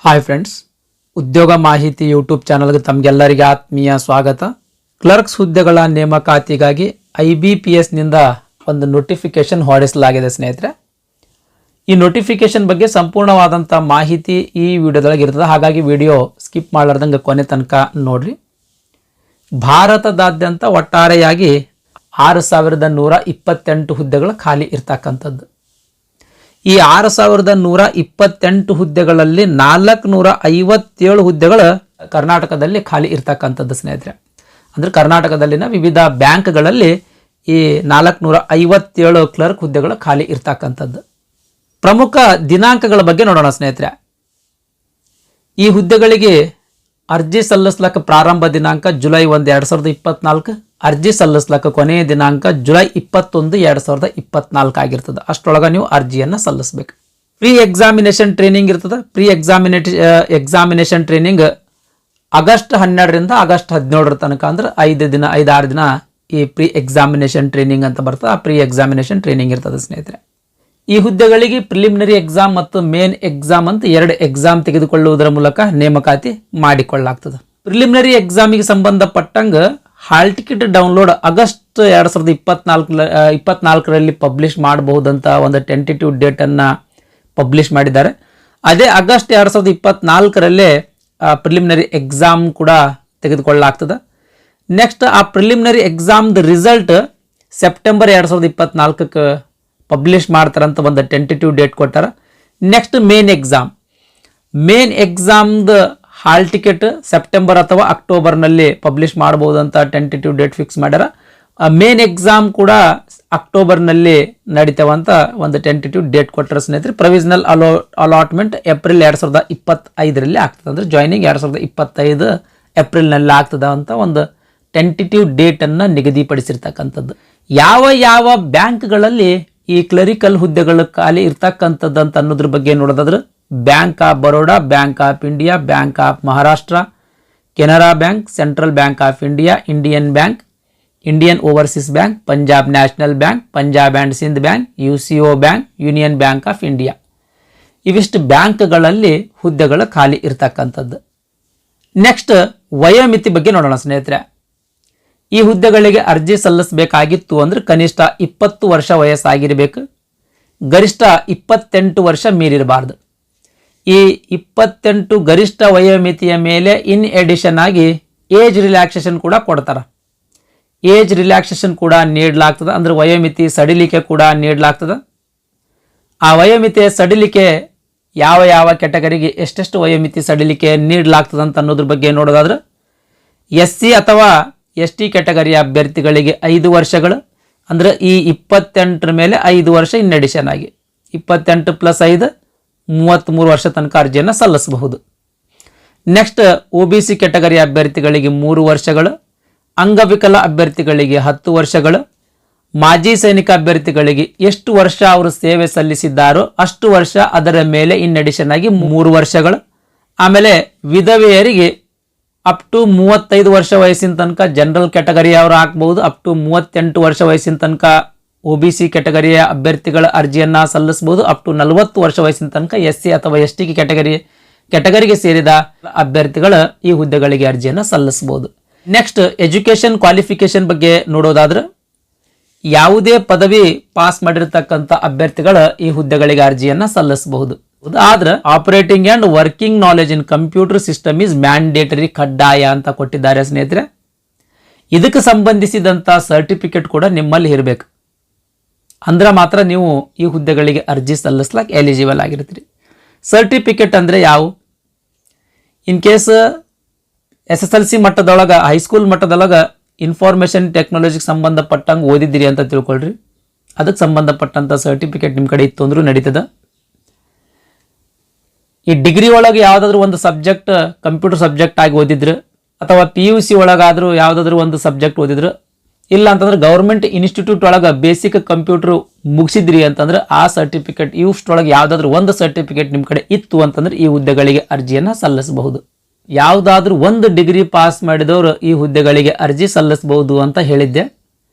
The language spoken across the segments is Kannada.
ಹಾಯ್ ಫ್ರೆಂಡ್ಸ್, ಉದ್ಯೋಗ ಮಾಹಿತಿ ಯೂಟ್ಯೂಬ್ ಚಾನಲ್ಗೆ ತಮಗೆಲ್ಲರಿಗೆ ಆತ್ಮೀಯ ಸ್ವಾಗತ. ಕ್ಲರ್ಕ್ಸ್ ಹುದ್ದೆಗಳ ನೇಮಕಾತಿಗಾಗಿ IBPSನಿಂದ ಒಂದು ನೋಟಿಫಿಕೇಶನ್ ಹೊರಡಿಸಲಾಗಿದೆ ಸ್ನೇಹಿತರೆ. ಈ ನೋಟಿಫಿಕೇಶನ್ ಬಗ್ಗೆ ಸಂಪೂರ್ಣವಾದಂಥ ಮಾಹಿತಿ ಈ ವಿಡಿಯೋದೊಳಗೆ ಇರ್ತದೆ, ಹಾಗಾಗಿ ವಿಡಿಯೋ ಸ್ಕಿಪ್ ಮಾಡಲಾರ್ದಂಗೆ ಕೊನೆ ತನಕ ನೋಡ್ರಿ. ಭಾರತದಾದ್ಯಂತ ಒಟ್ಟಾರೆಯಾಗಿ 6128 ಹುದ್ದೆಗಳು ಖಾಲಿ ಇರ್ತಕ್ಕಂಥದ್ದು. ಈ 6128 ಹುದ್ದೆಗಳಲ್ಲಿ 457 ಹುದ್ದೆಗಳು ಕರ್ನಾಟಕದಲ್ಲಿ ಖಾಲಿ ಇರ್ತಕ್ಕಂಥದ್ದು ಸ್ನೇಹಿತರೆ. ಅಂದರೆ ಕರ್ನಾಟಕದಲ್ಲಿನ ವಿವಿಧ ಬ್ಯಾಂಕ್ಗಳಲ್ಲಿ ಈ 457 ಕ್ಲರ್ಕ್ ಹುದ್ದೆಗಳು ಖಾಲಿ ಇರ್ತಕ್ಕಂಥದ್ದು. ಪ್ರಮುಖ ದಿನಾಂಕಗಳ ಬಗ್ಗೆ ನೋಡೋಣ ಸ್ನೇಹಿತರೆ. ಈ ಹುದ್ದೆಗಳಿಗೆ ಅರ್ಜಿ ಸಲ್ಲಿಸ್ಲಕ್ಕ ಪ್ರಾರಂಭ ದಿನಾಂಕ ಜುಲೈ 1, 2024. ಅರ್ಜಿ ಸಲ್ಲಿಸ್ಲಕ್ಕ ಕೊನೆಯ ದಿನಾಂಕ ಜುಲೈ 21, 2024 ಆಗಿರ್ತದೆ. ಅಷ್ಟರೊಳಗೆ ನೀವು ಅರ್ಜಿಯನ್ನು ಸಲ್ಲಿಸಬೇಕು. ಪ್ರೀ ಎಕ್ಸಾಮಿನೇಷನ್ ಟ್ರೈನಿಂಗ್ ಇರ್ತದೆ. ಪ್ರೀ ಎಕ್ಸಾಮಿನೇಷನ್ ಟ್ರೈನಿಂಗ್ ಆಗಸ್ಟ್ 12ರಿಂದ ಆಗಸ್ಟ್ 17 ತನಕ, ಅಂದ್ರೆ 5-6 ದಿನ ಈ ಪ್ರೀ ಎಕ್ಸಾಮಿನೇಷನ್ ಟ್ರೈನಿಂಗ್ ಅಂತ ಬರ್ತದೆ. ಆ ಪ್ರೀ ಎಕ್ಸಾಮಿನೇಷನ್ ಟ್ರೈನಿಂಗ್ ಇರ್ತದೆ ಸ್ನೇಹಿತರೆ. ಈ ಹುದ್ದೆಗಳಿಗೆ ಪ್ರಿಲಿಮಿನರಿ ಎಕ್ಸಾಮ್ ಮತ್ತು ಮೇನ್ ಎಕ್ಸಾಮ್ ಅಂತ 2 ಎಕ್ಸಾಮ್ ತೆಗೆದುಕೊಳ್ಳುವುದರ ಮೂಲಕ ನೇಮಕಾತಿ ಮಾಡಿಕೊಳ್ಳಲಾಗ್ತದೆ. ಪ್ರಿಲಿಮಿನರಿ ಎಕ್ಸಾಮಿಗೆ ಸಂಬಂಧಪಟ್ಟಂಗೆ ಹಾಲ್ ಟಿಕೆಟ್ ಡೌನ್ಲೋಡ್ ಆಗಸ್ಟ್ 2024ರಲ್ಲಿ ಪಬ್ಲಿಷ್ ಮಾಡಬಹುದಂತ ಒಂದು ಟೆಂಟೇಟಿವ್ ಡೇಟನ್ನು ಪಬ್ಲಿಷ್ ಮಾಡಿದ್ದಾರೆ. ಅದೇ ಆಗಸ್ಟ್ 2024ರಲ್ಲೇ ಪ್ರಿಲಿಮಿನರಿ ಎಕ್ಸಾಮ್ ಕೂಡ ತೆಗೆದುಕೊಳ್ಳಲಾಗ್ತದೆ. ನೆಕ್ಸ್ಟ್ ಆ ಪ್ರಿಲಿಮಿನರಿ ಎಕ್ಸಾಮ್ದು ರಿಸಲ್ಟ್ ಸೆಪ್ಟೆಂಬರ್ 2024ಕ್ಕೆ ಪಬ್ಲಿಷ್ ಮಾಡ್ತಾರಂತ ಒಂದು ಟೆಂಟೇಟಿವ್ ಡೇಟ್ ಕೊಟ್ಟಾರ. ನೆಕ್ಸ್ಟ್ ಮೇನ್ ಎಕ್ಸಾಮ್ದು ಹಾಲ್ ಟಿಕೆಟ್ ಸೆಪ್ಟೆಂಬರ್ ಅಥವಾ ಅಕ್ಟೋಬರ್ನಲ್ಲಿ ಪಬ್ಲಿಷ್ ಮಾಡಬಹುದು ಅಂತ ಟೆಂಟೇಟಿವ್ ಡೇಟ್ ಫಿಕ್ಸ್ ಮಾಡ್ಯಾರ. ಮೇನ್ ಎಕ್ಸಾಮ್ ಕೂಡ ಅಕ್ಟೋಬರ್ನಲ್ಲಿ ನಡೀತಾವಂತ ಒಂದು ಟೆಂಟೇಟಿವ್ ಡೇಟ್ ಕೊಟ್ಟರೆ ಸ್ನೇಹಿತರೆ. ಪ್ರೊವಿಷನಲ್ ಅಲಾಟ್ಮೆಂಟ್ ಏಪ್ರಿಲ್ 2025ರಲ್ಲಿ ಆಗ್ತದೆ. ಅಂದರೆ ಜಾಯ್ನಿಂಗ್ 2025 ಏಪ್ರಿಲ್ನಲ್ಲಿ ಆಗ್ತದೆ ಅಂತ ಒಂದು ಟೆಂಟೇಟಿವ್ ಡೇಟನ್ನು ನಿಗದಿಪಡಿಸಿರ್ತಕ್ಕಂಥದ್ದು. ಯಾವ ಬ್ಯಾಂಕ್ಗಳಲ್ಲಿ ಈ ಕ್ಲರಿಕಲ್ ಹುದ್ದೆಗಳು ಖಾಲಿ ಇರ್ತಕ್ಕಂಥದ್ದು ಅಂತ ಅನ್ನೋದ್ರ ಬಗ್ಗೆ ನೋಡೋದಾದ್ರೆ bank of Baroda, bank of India, bank of Maharashtra, Canara bank, central bank of India, Indian bank, Indian overseas bank, Punjab national bank, Punjab and Sindh bank, UCO bank, union bank of India, ಇವಿಷ್ಟು ಬ್ಯಾಂಕ್ಗಳಲ್ಲಿ ಹುದ್ದೆಗಳು ಖಾಲಿ ಇರ್ತಕ್ಕಂಥದ್ದು. ನೆಕ್ಸ್ಟ್ ವಯೋಮಿತಿ ಬಗ್ಗೆ ನೋಡೋಣ ಸ್ನೇಹಿತರೆ. ಈ ಹುದ್ದೆಗಳಿಗೆ ಅರ್ಜಿ ಸಲ್ಲಿಸಬೇಕಾಗಿತ್ತು ಅಂದ್ರೆ ಕನಿಷ್ಠ 20 ವರ್ಷ ವಯಸ್ಸಾಗಿರಬೇಕು, ಗರಿಷ್ಠ 28 ವರ್ಷ ಮೀರಿರಬಾರ್ದು. ಈ 28 ಗರಿಷ್ಠ ವಯೋಮಿತಿಯ ಮೇಲೆ ಇನ್ ಎಡಿಷನ್ ಆಗಿ ಏಜ್ ರಿಲ್ಯಾಕ್ಸೇಷನ್ ಕೂಡ ಕೊಡ್ತಾರೆ. ಏಜ್ ರಿಲ್ಯಾಕ್ಸೇಷನ್ ಕೂಡ ನೀಡಲಾಗ್ತದೆ. ಅಂದ್ರೆ ವಯೋಮಿತಿ ಸಡಿಲಿಕೆ ಕೂಡ ನೀಡಲಾಗ್ತದೆ. ಆ ವಯೋಮಿತಿಯ ಸಡಿಲಿಕೆ ಯಾವ ಕೆಟಗರಿಗೆ ಎಷ್ಟೆಷ್ಟು ವಯೋಮಿತಿ ಸಡಿಲಿಕೆ ನೀಡಲಾಗ್ತದೆ ಅಂತ ಅನ್ನೋದ್ರ ಬಗ್ಗೆ ನೋಡೋದಾದ್ರೆ SC ಅಥವಾ ST ಕೆಟಗರಿಯ ಅಭ್ಯರ್ಥಿಗಳಿಗೆ 5 ವರ್ಷಗಳು, ಅಂದರೆ ಈ 28 ಮೇಲೆ 5 ವರ್ಷ ಇನ್ ಎಡಿಷನ್ ಆಗಿ 28 + 5 33 ವರ್ಷ ತನಕ ಅರ್ಜಿಯನ್ನು ಸಲ್ಲಿಸಬಹುದು. ನೆಕ್ಸ್ಟ್ OBC ಕೆಟಗರಿಯ ಅಭ್ಯರ್ಥಿಗಳಿಗೆ 3 ವರ್ಷಗಳು, ಅಂಗವಿಕಲ ಅಭ್ಯರ್ಥಿಗಳಿಗೆ 10 ವರ್ಷಗಳು, ಮಾಜಿ ಸೈನಿಕ ಅಭ್ಯರ್ಥಿಗಳಿಗೆ ಎಷ್ಟು ವರ್ಷ ಅವರು ಸೇವೆ ಸಲ್ಲಿಸಿದ್ದಾರೋ ಅಷ್ಟು ವರ್ಷ, ಅದರ ಮೇಲೆ ಇನ್ ಎಡಿಷನ್ ಆಗಿ 3 ವರ್ಷಗಳು. ಆಮೇಲೆ ವಿಧವೆಯರಿಗೆ ಅಪ್ ಟು 35 ವರ್ಷ ವಯಸ್ಸಿನ ತನಕ ಜನರಲ್ ಕೆಟಗರಿಯವರು ಹಾಕಬಹುದು. ಅಪ್ ಟು 38 ವರ್ಷ ವಯಸ್ಸಿನ ತನಕ OBC ಕೆಟಗರಿಯ ಅಭ್ಯರ್ಥಿಗಳ ಅರ್ಜಿಯನ್ನು ಸಲ್ಲಿಸಬಹುದು. ಅಪ್ ಟು 40 ವರ್ಷ ವಯಸ್ಸಿನ ತನಕ SC ಅಥವಾ ST ಕೆಟಗರಿಗೆ ಸೇರಿದ ಅಭ್ಯರ್ಥಿಗಳು ಈ ಹುದ್ದೆಗಳಿಗೆ ಅರ್ಜಿಯನ್ನು ಸಲ್ಲಿಸಬಹುದು. ನೆಕ್ಸ್ಟ್ ಎಜುಕೇಷನ್ ಕ್ವಾಲಿಫಿಕೇಶನ್ ಬಗ್ಗೆ ನೋಡೋದಾದ್ರೆ ಯಾವುದೇ ಪದವಿ ಪಾಸ್ ಮಾಡಿರ್ತಕ್ಕಂಥ ಅಭ್ಯರ್ಥಿಗಳು ಈ ಹುದ್ದೆಗಳಿಗೆ ಅರ್ಜಿಯನ್ನು ಸಲ್ಲಿಸಬಹುದು. ಆದ್ರೆ operating and working knowledge in computer system is mandatory, ಕಡ್ಡಾಯ ಅಂತ ಕೊಟ್ಟಿದ್ದಾರೆ ಸ್ನೇಹಿತರೆ. ಇದಕ್ಕೆ ಸಂಬಂಧಿಸಿದಂಥ ಸರ್ಟಿಫಿಕೇಟ್ ಕೂಡ ನಿಮ್ಮಲ್ಲಿ ಇರಬೇಕು. ಅಂದ್ರೆ ಮಾತ್ರ ನೀವು ಈ ಹುದ್ದೆಗಳಿಗೆ ಅರ್ಜಿ ಸಲ್ಲಿಸ್ಲಾಕ ಎಲಿಜಿಬಲ್ ಆಗಿರ್ತೀರಿ. ಸರ್ಟಿಫಿಕೇಟ್ ಅಂದರೆ ಯಾವ, ಇನ್ ಕೇಸ್ SSLC ಮಟ್ಟದೊಳಗೆ, ಹೈಸ್ಕೂಲ್ ಮಟ್ಟದೊಳಗೆ ಇನ್ಫಾರ್ಮೇಷನ್ ಟೆಕ್ನಾಲಜಿಗೆ ಸಂಬಂಧಪಟ್ಟಂಗೆ ಓದಿದ್ದೀರಿ ಅಂತ ತಿಳ್ಕೊಳ್ರಿ. ಅದಕ್ಕೆ ಸಂಬಂಧಪಟ್ಟಂಥ ಸರ್ಟಿಫಿಕೇಟ್ ನಿಮ್ಮ ಕಡೆ ಇತ್ತು ಅಂದ್ರೂ ನಡೀತದೆ. ಈ ಡಿಗ್ರಿ ಒಳಗೆ ಯಾವುದಾದ್ರೂ ಒಂದು ಸಬ್ಜೆಕ್ಟ್ ಕಂಪ್ಯೂಟರ್ ಸಬ್ಜೆಕ್ಟ್ ಆಗಿ ಓದಿದ್ರು, ಅಥವಾ PUC ಒಳಗಾದರೂ ಯಾವುದಾದ್ರೂ ಒಂದು ಸಬ್ಜೆಕ್ಟ್ ಓದಿದ್ರು, ಇಲ್ಲ ಅಂತಂದ್ರೆ ಗೌರ್ಮೆಂಟ್ ಇನ್ಸ್ಟಿಟ್ಯೂಟ್ ಒಳಗೆ ಬೇಸಿಕ್ ಕಂಪ್ಯೂಟರ್ ಮುಗಿಸಿದ್ರಿ ಅಂತಂದ್ರೆ ಆ ಸರ್ಟಿಫಿಕೇಟ್, ಇಷ್ಟೊಳಗೆ ಯಾವುದಾದ್ರೂ ಒಂದು ಸರ್ಟಿಫಿಕೇಟ್ ನಿಮ್ಮ ಕಡೆ ಇತ್ತು ಅಂತಂದ್ರೆ ಈ ಹುದ್ದೆಗಳಿಗೆ ಅರ್ಜಿಯನ್ನು ಸಲ್ಲಿಸಬಹುದು. ಯಾವುದಾದ್ರೂ ಒಂದು ಡಿಗ್ರಿ ಪಾಸ್ ಮಾಡಿದವರು ಈ ಹುದ್ದೆಗಳಿಗೆ ಅರ್ಜಿ ಸಲ್ಲಿಸಬಹುದು ಅಂತ ಹೇಳಿದ್ದೆ.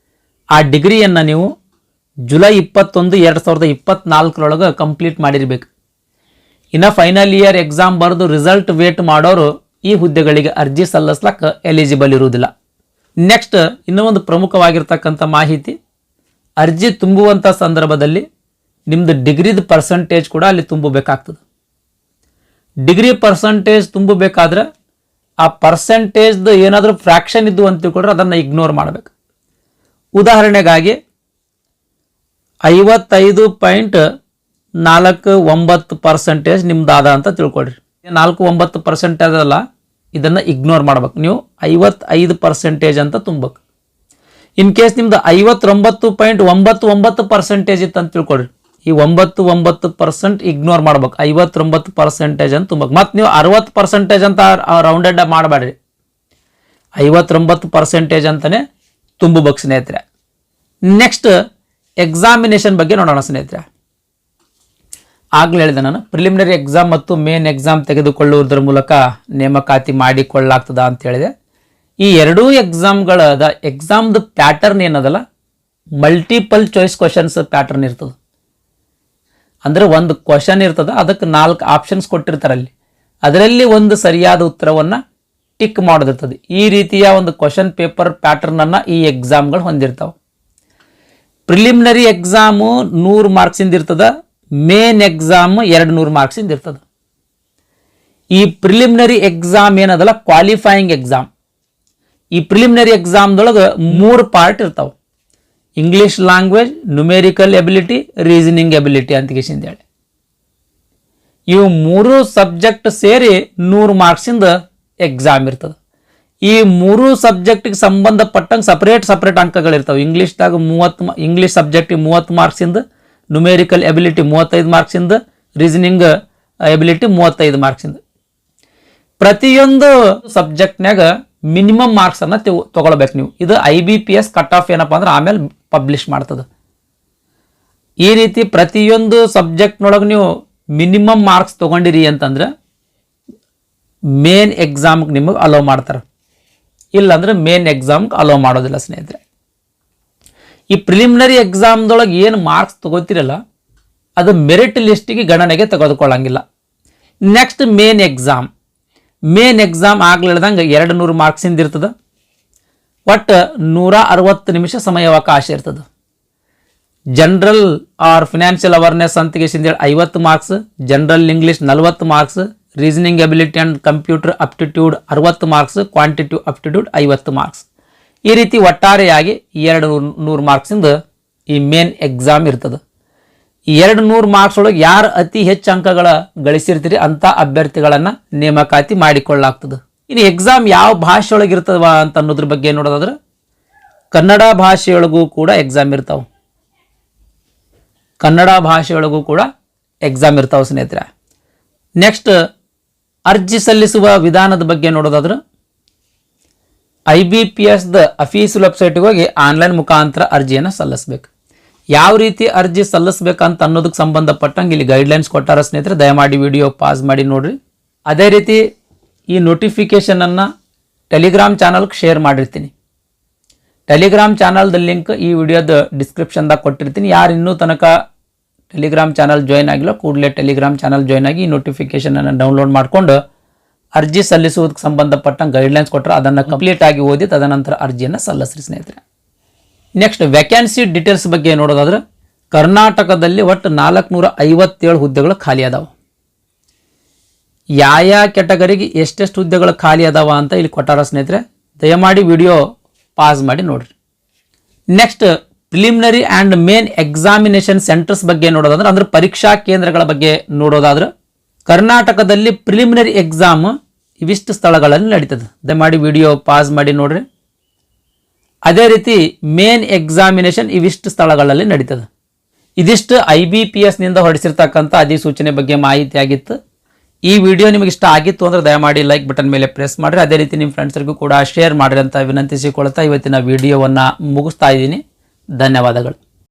ಆ ಡಿಗ್ರಿಯನ್ನು ನೀವು ಜುಲೈ 21, 2024 ಕಂಪ್ಲೀಟ್ ಮಾಡಿರಬೇಕು. ಇನ್ನು ಫೈನಲ್ ಇಯರ್ ಎಕ್ಸಾಮ್ ಬರೆದು ರಿಸಲ್ಟ್ ವೇಟ್ ಮಾಡೋರು ಈ ಹುದ್ದೆಗಳಿಗೆ ಅರ್ಜಿ ಸಲ್ಲಿಸ್ಲಕ್ಕೆ ಎಲಿಜಿಬಲ್ ಇರುವುದಿಲ್ಲ. ನೆಕ್ಸ್ಟ್ ಇನ್ನೂ ಒಂದು ಪ್ರಮುಖವಾಗಿರ್ತಕ್ಕಂಥ ಮಾಹಿತಿ, ಅರ್ಜಿ ತುಂಬುವಂಥ ಸಂದರ್ಭದಲ್ಲಿ ನಿಮ್ಮದು ಡಿಗ್ರಿದ ಪರ್ಸಂಟೇಜ್ ಕೂಡ ಅಲ್ಲಿ ತುಂಬಬೇಕಾಗ್ತದೆ. ಡಿಗ್ರಿ ಪರ್ಸಂಟೇಜ್ ತುಂಬಬೇಕಾದ್ರೆ ಆ ಪರ್ಸಂಟೇಜ್ದು ಏನಾದರೂ ಫ್ರ್ಯಾಕ್ಷನ್ ಇದ್ದು ಅಂತ ತಿಳ್ಕೊಂಡ್ರೆ ಅದನ್ನು ಇಗ್ನೋರ್ ಮಾಡಬೇಕು. ಉದಾಹರಣೆಗಾಗಿ 55.49% ನಿಮ್ದಾದ ಅಂತ ತಿಳ್ಕೊಳ್ರಿ. 49% ಅಲ್ಲ, ಇದನ್ನು ಇಗ್ನೋರ್ ಮಾಡ್ಬೇಕು. ನೀವು 55% ಅಂತ ತುಂಬಬೇಕು. ಇನ್ ಕೇಸ್ ನಿಮ್ದು 59.99% ಇತ್ತು ಅಂತ ತಿಳ್ಕೊಳ್ರಿ, ಈ 99% ಇಗ್ನೋರ್ ಮಾಡ್ಬೇಕು. 59% ಅಂತ ತುಂಬಬೇಕು. ಮತ್ತು ನೀವು 60% ಅಂತ ರೌಂಡೆಡ್ ಮಾಡಬೇಡ್ರಿ, 59% ಅಂತಾನೆ ತುಂಬಬೇಕು ಸ್ನೇಹಿತರೆ. ನೆಕ್ಸ್ಟ್ ಎಕ್ಸಾಮಿನೇಷನ್ ಬಗ್ಗೆ ನೋಡೋಣ ಸ್ನೇಹಿತರೆ. ಆಗಲೇ ಹೇಳಿದೆ ನಾನು, ಪ್ರಿಲಿಮಿನರಿ ಎಕ್ಸಾಮ್ ಮತ್ತು ಮೇನ್ ಎಕ್ಸಾಮ್ ತೆಗೆದುಕೊಳ್ಳುವುದರ ಮೂಲಕ ನೇಮಕಾತಿ ಮಾಡಿಕೊಳ್ಳಲಾಗ್ತದ ಅಂತ ಹೇಳಿದೆ. ಈ ಎರಡೂ ಎಕ್ಸಾಮ್ಗಳದ ಎಕ್ಸಾಮ್ದು ಪ್ಯಾಟರ್ನ್ ಏನದಲ್ಲ, ಮಲ್ಟಿಪಲ್ ಚಾಯ್ಸ್ ಕ್ವಶನ್ಸ್ ಪ್ಯಾಟರ್ನ್ ಇರ್ತದೆ. ಅಂದರೆ ಒಂದು ಕ್ವಶನ್ ಇರ್ತದೆ, ಅದಕ್ಕೆ 4 ಆಪ್ಷನ್ಸ್ ಕೊಟ್ಟಿರ್ತಾರಲ್ಲಿ, ಅದರಲ್ಲಿ ಒಂದು ಸರಿಯಾದ ಉತ್ತರವನ್ನು ಟಿಕ್ ಮಾಡೋದಿರ್ತದೆ. ಈ ರೀತಿಯ ಒಂದು ಕ್ವಶನ್ ಪೇಪರ್ ಪ್ಯಾಟರ್ನನ್ನು ಈ ಎಕ್ಸಾಮ್ಗಳು ಹೊಂದಿರ್ತಾವೆ. ಪ್ರಿಲಿಮಿನರಿ ಎಕ್ಸಾಮು 100 ಮಾರ್ಕ್ಸಿಂದ ಇರ್ತದೆ, ಮೇನ್ ಎಕ್ಸಾಮ್ 200 ಮಾರ್ಕ್ಸಿಂದ ಇರ್ತದೆ. ಈ ಪ್ರಿಲಿಮಿನರಿ ಎಕ್ಸಾಮ್ ಏನದಲ್ಲ ಕ್ವಾಲಿಫೈಯಿಂಗ್ ಎಕ್ಸಾಮ್. ಈ ಪ್ರಿಲಿಮಿನರಿ ಎಕ್ಸಾಮ್ದೊಳಗೆ 3 ಪಾರ್ಟ್ ಇರ್ತಾವೆ: English language, numerical ability, reasoning ability ಅಂತ ಹೇಳಿ. ಇವು 3 ಸಬ್ಜೆಕ್ಟ್ ಸೇರಿ 100 ಮಾರ್ಕ್ಸಿಂದ ಎಕ್ಸಾಮ್ ಇರ್ತದೆ. ಈ 3 ಸಬ್ಜೆಕ್ಟಿಗೆ ಸಂಬಂಧಪಟ್ಟಂಗೆ ಸಪ್ರೇಟ್ ಅಂಕಗಳಿರ್ತಾವೆ. ಇಂಗ್ಲೀಷ್ದಾಗ 30, ಇಂಗ್ಲೀಷ್ ಸಬ್ಜೆಕ್ಟಿಗೆ 30 ಮಾರ್ಕ್ಸಿಂದ, ನ್ಯೂಮೆರಿಕಲ್ ಎಬಿಲಿಟಿ 35 ಮಾರ್ಕ್ಸಿಂದ, ರೀಸನಿಂಗ್ ಎಬಿಲಿಟಿ 35 ಮಾರ್ಕ್ಸಿಂದ. ಪ್ರತಿಯೊಂದು ಸಬ್ಜೆಕ್ಟ್ನಾಗ ಮಿನಿಮಮ್ ಮಾರ್ಕ್ಸನ್ನು ತೊಗೊಳ್ಬೇಕು ನೀವು. ಇದು IBPS ಕಟ್ ಆಫ್ ಏನಪ್ಪ ಅಂದ್ರೆ ಆಮೇಲೆ ಪಬ್ಲಿಷ್ ಮಾಡ್ತದೆ. ಈ ರೀತಿ ಪ್ರತಿಯೊಂದು ಸಬ್ಜೆಕ್ಟ್ನೊಳಗೆ ನೀವು ಮಿನಿಮಮ್ ಮಾರ್ಕ್ಸ್ ತೊಗೊಂಡಿರಿ ಅಂತಂದ್ರೆ ಮೇನ್ ಎಕ್ಸಾಮ್ಗೆ ನಿಮಗೆ ಅಲೋ ಮಾಡ್ತಾರೆ, ಇಲ್ಲಾಂದ್ರೆ ಮೇನ್ ಎಕ್ಸಾಮ್ಗೆ ಅಲೋ ಮಾಡೋದಿಲ್ಲ ಸ್ನೇಹಿತರೆ. ಈ ಪ್ರಿಲಿಮಿನರಿ ಎಕ್ಸಾಮ್ದೊಳಗೆ ಏನು ಮಾರ್ಕ್ಸ್ ತಗೋತಿರಲ್ಲ ಅದು ಮೆರಿಟ್ ಲಿಸ್ಟಿಗೆ ಗಣನೆಗೆ ತೆಗೆದುಕೊಳ್ಳಂಗಿಲ್ಲ. ನೆಕ್ಸ್ಟ್ ಮೇನ್ ಎಕ್ಸಾಮ್ ಆಗ್ಲಿ ಹೇಳ್ದಂಗೆ 200 ಮಾರ್ಕ್ಸಿಂದ ಇರ್ತದೆ. ಒಟ್ಟು 160 ನಿಮಿಷ ಸಮಯಾವಕಾಶ ಇರ್ತದೆ. ಜನರಲ್ ಆರ್ ಫಿನಾನ್ಷಿಯಲ್ ಅವೇರ್ನೆಸ್ ಅಂತ 50 marks, general English 40 marks, reasoning ability and computer aptitude 60 marks, quantitative aptitude 50 marks. ಈ ರೀತಿ ಒಟ್ಟಾರೆಯಾಗಿ 200 ಮಾರ್ಕ್ಸಿಂದ ಈ ಮೇನ್ ಎಕ್ಸಾಮ್ ಇರ್ತದೆ. ಈ 200 ಮಾರ್ಕ್ಸ್ ಒಳಗೆ ಯಾರು ಅತಿ ಹೆಚ್ಚು ಅಂಕಗಳ ಗಳಿಸಿರ್ತೀರಿ ಅಂತ ಅಭ್ಯರ್ಥಿಗಳನ್ನು ನೇಮಕಾತಿ ಮಾಡಿಕೊಳ್ಳಲಾಗ್ತದೆ. ಇನ್ನು ಎಕ್ಸಾಮ್ ಯಾವ ಭಾಷೆಯೊಳಗೆ ಇರ್ತವ ಅಂತ ಅನ್ನೋದ್ರ ಬಗ್ಗೆ ನೋಡೋದಾದ್ರೆ ಕನ್ನಡ ಭಾಷೆಯೊಳಗೂ ಕೂಡ ಎಕ್ಸಾಮ್ ಇರ್ತಾವೆ. ಸ್ನೇಹಿತರೆ. ನೆಕ್ಸ್ಟ್ ಅರ್ಜಿ ಸಲ್ಲಿಸುವ ವಿಧಾನದ ಬಗ್ಗೆ ನೋಡೋದಾದ್ರೆ IBPSದ ಅಫೀಷಿಯಲ್ ವೆಬ್ಸೈಟ್ಗೆ ಹೋಗಿ ಆನ್ಲೈನ್ ಮುಖಾಂತರ ಅರ್ಜಿಯನ್ನು ಸಲ್ಲಿಸಬೇಕು. ಯಾವ ರೀತಿ ಅರ್ಜಿ ಸಲ್ಲಿಸ್ಬೇಕಂತ ಅನ್ನೋದಕ್ಕೆ ಸಂಬಂಧಪಟ್ಟಂಗೆ ಇಲ್ಲಿ ಗೈಡ್ಲೈನ್ಸ್ ಕೊಟ್ಟಾರ ಸ್ನೇಹಿತರೆ, ದಯಮಾಡಿ ವಿಡಿಯೋ ಪಾಸ್ ಮಾಡಿ ನೋಡ್ರಿ. ಅದೇ ರೀತಿ ಈ ನೋಟಿಫಿಕೇಷನನ್ನು ಟೆಲಿಗ್ರಾಮ್ ಚಾನಲ್ಗೆ ಶೇರ್ ಮಾಡಿರ್ತೀನಿ. ಟೆಲಿಗ್ರಾಮ್ ಚಾನಲ್ದ ಲಿಂಕ್ ಈ ವಿಡಿಯೋದ ಡಿಸ್ಕ್ರಿಪ್ಷನ್ದಾಗ ಕೊಟ್ಟಿರ್ತೀನಿ. ಯಾರು ಇನ್ನೂ ತನಕ ಟೆಲಿಗ್ರಾಮ್ ಚಾನಲ್ ಜಾಯ್ನ್ ಆಗಿಲ್ಲ, ಕೂಡಲೇ ಟೆಲಿಗ್ರಾಮ್ ಚಾನಲ್ ಜಾಯ್ನ್ ಆಗಿ ಈ ನೋಟಿಫಿಕೇಷನನ್ನು ಡೌನ್ಲೋಡ್ ಮಾಡಿಕೊಂಡು ಅರ್ಜಿ ಸಲ್ಲಿಸುವುದಕ್ಕೆ ಸಂಬಂಧಪಟ್ಟಂಗೆ ಗೈಡ್ಲೈನ್ಸ್ ಕೊಟ್ಟರೆ ಅದನ್ನು ಕಂಪ್ಲೀಟ್ ಆಗಿ ಓದಿ ತದನಂತರ ಅರ್ಜಿಯನ್ನು ಸಲ್ಲಿಸ್ರಿ ಸ್ನೇಹಿತರೆ. ನೆಕ್ಸ್ಟ್ ವ್ಯಾಕೆನ್ಸಿ ಡೀಟೇಲ್ಸ್ ಬಗ್ಗೆ ನೋಡೋದಾದ್ರೆ ಕರ್ನಾಟಕದಲ್ಲಿ ಒಟ್ಟು 457 ಹುದ್ದೆಗಳು ಖಾಲಿ ಅದಾವೆ. ಯಾವ ಕ್ಯಾಟಗರಿಗೆ ಎಷ್ಟೆಷ್ಟು ಹುದ್ದೆಗಳು ಖಾಲಿ ಅದಾವ ಅಂತ ಇಲ್ಲಿ ಕೊಟ್ಟಾರ ಸ್ನೇಹಿತರೆ, ದಯಮಾಡಿ ವಿಡಿಯೋ ಪಾಸ್ ಮಾಡಿ ನೋಡ್ರಿ. Next preliminary and main examination centres ಬಗ್ಗೆ ನೋಡೋದಾದ್ರೆ ಅಂದ್ರೆ ಪರೀಕ್ಷಾ ಕೇಂದ್ರಗಳ ಬಗ್ಗೆ ನೋಡೋದಾದ್ರೆ ಕರ್ನಾಟಕದಲ್ಲಿ ಪ್ರಿಲಿಮಿನರಿ ಎಕ್ಸಾಮ್ ಇವಿಷ್ಟು ಸ್ಥಳಗಳಲ್ಲಿ ನಡೀತದೆ. ದಯಮಾಡಿ ವಿಡಿಯೋ ಪಾಸ್ ಮಾಡಿ ನೋಡ್ರಿ. ಅದೇ ರೀತಿ ಮೇನ್ ಎಕ್ಸಾಮಿನೇಷನ್ ಇವಿಷ್ಟು ಸ್ಥಳಗಳಲ್ಲಿ ನಡೀತದೆ. ಇದಿಷ್ಟು IBPSನಿಂದ ಹೊರಡಿಸಿರ್ತಕ್ಕಂಥ ಅಧಿಸೂಚನೆ ಬಗ್ಗೆ ಮಾಹಿತಿ ಆಗಿತ್ತು. ಈ ವಿಡಿಯೋ ನಿಮಗೆ ಇಷ್ಟ ಆಗಿತ್ತು ಅಂದರೆ ದಯಮಾಡಿ ಲೈಕ್ ಬಟನ್ ಮೇಲೆ ಪ್ರೆಸ್ ಮಾಡಿರಿ. ಅದೇ ರೀತಿ ನಿಮ್ಮ ಫ್ರೆಂಡ್ಸ್ರಿಗೂ ಕೂಡ ಶೇರ್ ಮಾಡಿರಿ ಅಂತ ವಿನಂತಿಸಿಕೊಳ್ತಾ ಇವತ್ತಿನ ವಿಡಿಯೋವನ್ನು ಮುಗಿಸ್ತಾ ಇದ್ದೀನಿ. ಧನ್ಯವಾದಗಳು.